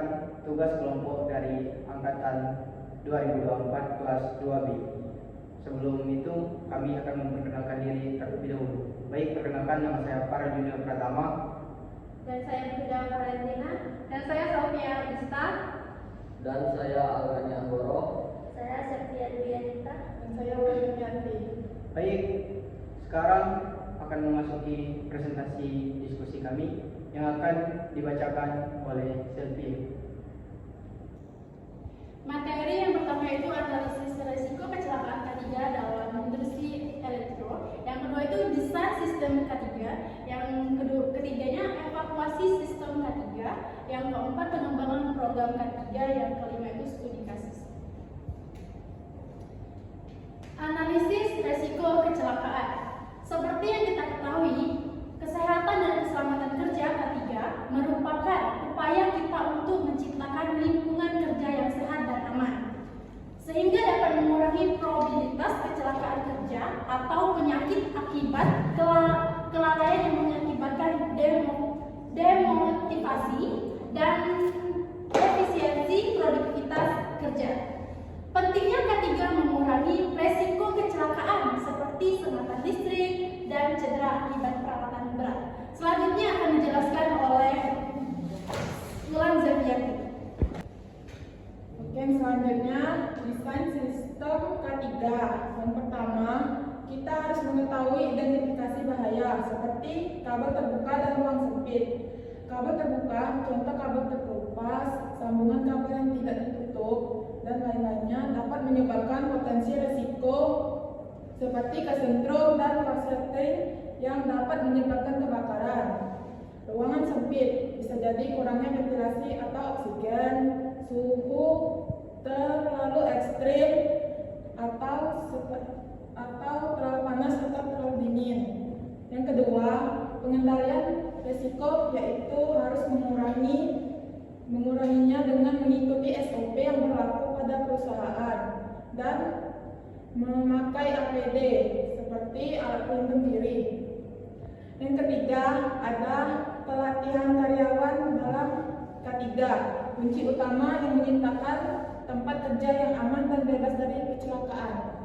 merupakan tugas kelompok dari Angkatan 2024 kelas 2B. Sebelum itu, kami akan memperkenalkan diri terlebih dahulu. Baik, perkenalkan, nama saya Para Junior Pratama. Dan saya Frida Valentina. Dan saya Sofia Arista. Dan saya Algani Anggoro. Saya Septia Duyanita. Dan saya Wahyu. Baik, sekarang akan memasuki presentasi diskusi kami yang akan dibacakan oleh Septia. Materi yang pertama itu analisis resiko kecelakaan K3 dalam industri elektro. Yang kedua itu desain sistem K3. Yang ketiganya evakuasi sistem K3. Yang keempat pengembangan program K3. Yang kelima itu studi kasus. Analisis resiko kecelakaan. Seperti yang kita ketahui, kesehatan dan keselamatan kerja K3 merupakan upaya kita untuk menciptakan lingkungan kerja yang sehat dan aman, sehingga dapat mengurangi probabilitas kecelakaan kerja atau penyakit akibat kelalaian yang mengakibatkan demotivasi dan efisiensi produktivitas kerja. Pentingnya K3 mengurangi resiko kecelakaan seperti sengatan listrik dan cedera akibat perawatan berat. Selanjutnya akan dijelaskan oleh Ilan Zafiati. Oke, selanjutnya desain sistem K3. Yang pertama, kita harus mengetahui identifikasi bahaya seperti kabel terbuka dan ruang sempit. Kabel terbuka, contoh kabel terkelupas, sambungan kabel yang tidak ditutup, dan lain-lainnya dapat menyebabkan potensi risiko seperti kesentrum dan korsleting yang dapat menyebabkan kebakaran. Ruangan sempit bisa jadi kurangnya ventilasi atau oksigen, suhu terlalu ekstrim atau terlalu panas atau terlalu dingin. Yang kedua, pengendalian risiko yaitu harus menguranginya dengan mengikuti SOP yang berlaku pada perusahaan dan memakai APD seperti alat pelindung diri. Yang ketiga, ada pelatihan karyawan dalam K3. Kunci utama yang menciptakan tempat kerja yang aman dan bebas dari kecelakaan.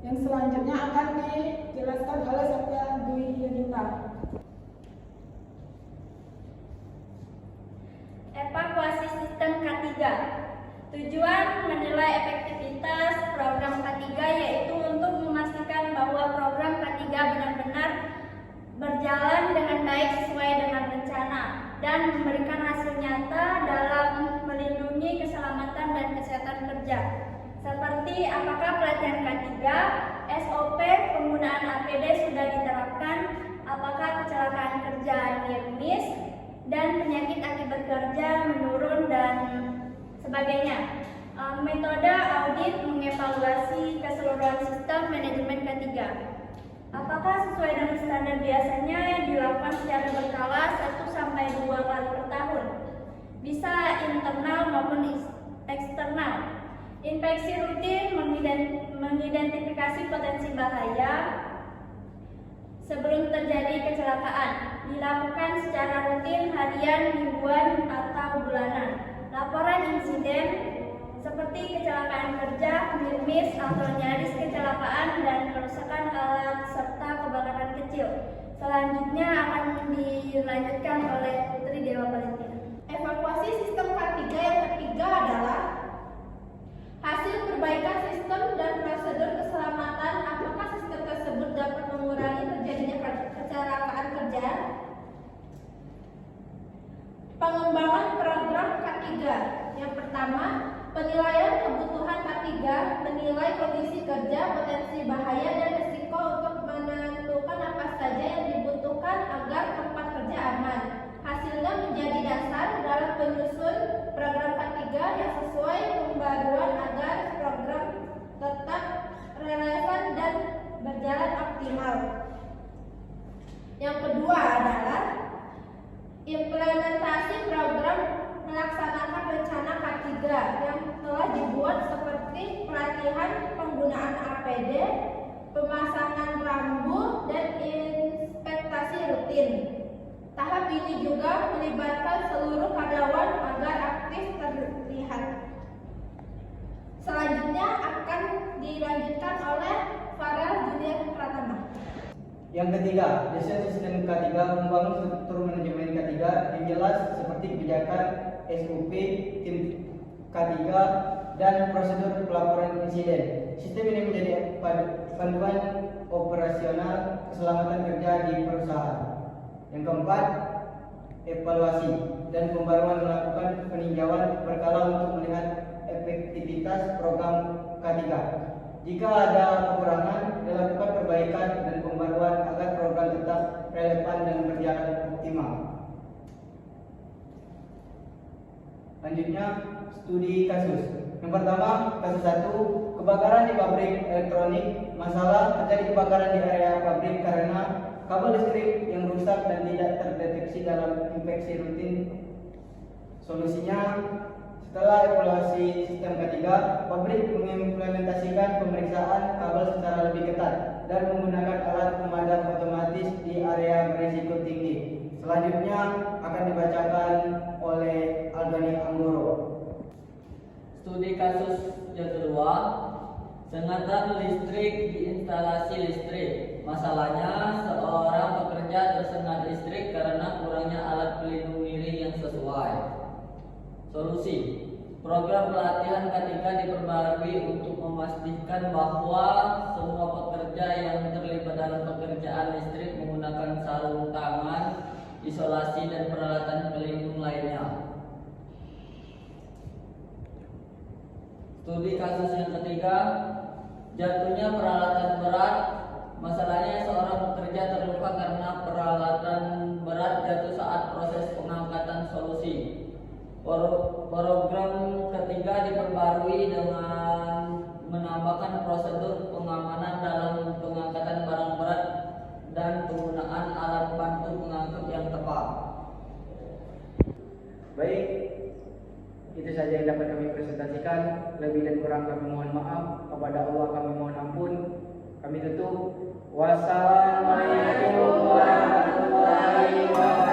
Yang selanjutnya akan dijelaskan oleh Septia Duyanita. Evakuasi sistem K3. Tujuan menilai efektivitas program K3 yaitu untuk memastikan bahwa program K3 benar-benar berjalan dengan baik sesuai dengan rencana dan memberikan hasil nyata dalam melindungi keselamatan dan kesehatan kerja. Seperti apakah pelatihan K3, SOP penggunaan APD sudah diterapkan, apakah kecelakaan kerja miss, dan penyakit akibat kerja menurun dan sebagainya. Metode audit mengevaluasi keseluruhan sistem manajemen K3. Apakah sesuai dengan standar biasanya yang dilakukan secara berkala 1-2 kali per tahun? Bisa internal maupun eksternal. Inspeksi rutin mengidentifikasi potensi bahaya sebelum terjadi kecelakaan. Dilakukan secara rutin harian, mingguan, atau bulanan. Laporan insiden seperti kecelakaan kerja, miss atau nyaris kecelakaan dan kerusakan alat serta kebakaran kecil. Selanjutnya akan dilanjutkan oleh Putri Dewa Valentina. Evakuasi sistem K3 yang ketiga adalah hasil perbaikan sistem dan prosedur keselamatan. Apakah sistem tersebut dapat mengurangi terjadinya kecelakaan kerja? Pengembangan program K3. Yang pertama, penilaian kebutuhan K3 menilai kondisi kerja, potensi bahaya, dan risiko untuk menentukan apa saja yang dibutuhkan agar tempat kerja aman. Hasilnya menjadi dasar dalam penyusun program K3 yang sesuai pembaruan agar program tetap relevan dan berjalan optimal. Yang kedua adalah implementasi program melaksanakan rencana K3 yang telah dibuat seperti pelatihan penggunaan APD, pemasangan rambu, dan inspektasi rutin. Tahap tahap ini juga melibatkan seluruh karyawan agar aktif terlihat. Selanjutnya akan dilanjutkan oleh Farel Junior Pratama. Yang ketiga, desain sistem K3 membangun struktur manajemen K3 yang jelas seperti kebijakan SOP, tim K3, dan prosedur pelaporan insiden. Sistem ini menjadi panduan operasional keselamatan kerja di perusahaan. Yang keempat, evaluasi dan pembaruan melakukan peninjauan berkala untuk melihat efektivitas program K3. Jika ada kekurangan, dilakukan perbaikan dan pembaruan agar program tetap relevan dan berjalan optimal. Selanjutnya, studi kasus. Yang pertama, kasus 1, kebakaran di pabrik elektronik. Masalah terjadi kebakaran di area pabrik karena kabel listrik yang rusak dan tidak terdeteksi dalam inspeksi rutin. Solusinya, setelah evaluasi sistem K3, pabrik mengimplementasikan pemeriksaan kabel secara lebih ketat dan menggunakan alat pemadam otomatis di area berisiko tinggi. Selanjutnya akan dibacakan oleh Algani Anggoro. Studi kasus yang kedua, sengatan listrik di instalasi listrik. Masalahnya, seorang pekerja tersengat listrik karena kurangnya alat pelindung diri yang sesuai. Solusi, program pelatihan K3 diperbarui untuk memastikan bahwa semua pekerja yang terlibat dalam pekerjaan listrik menggunakan sarung tangan, isolasi, dan peralatan pelindung lainnya. Studi kasus yang ketiga, jatuhnya peralatan berat. Masalahnya, seorang pekerja terluka karena peralatan berat jatuh saat proses pengangkatan solusi. Program ketiga diperbarui dengan menambahkan prosedur pengamanan dalam pengangkatan barang berat dan penggunaan alat bantu pengangkut yang tepat. Baik, itu saja yang dapat kami presentasikan. Lebih dan kurang kami mohon maaf. Kepada Allah kami mohon ampun. Kami tutup. Wassalamualaikum warahmatullahi wabarakatuh.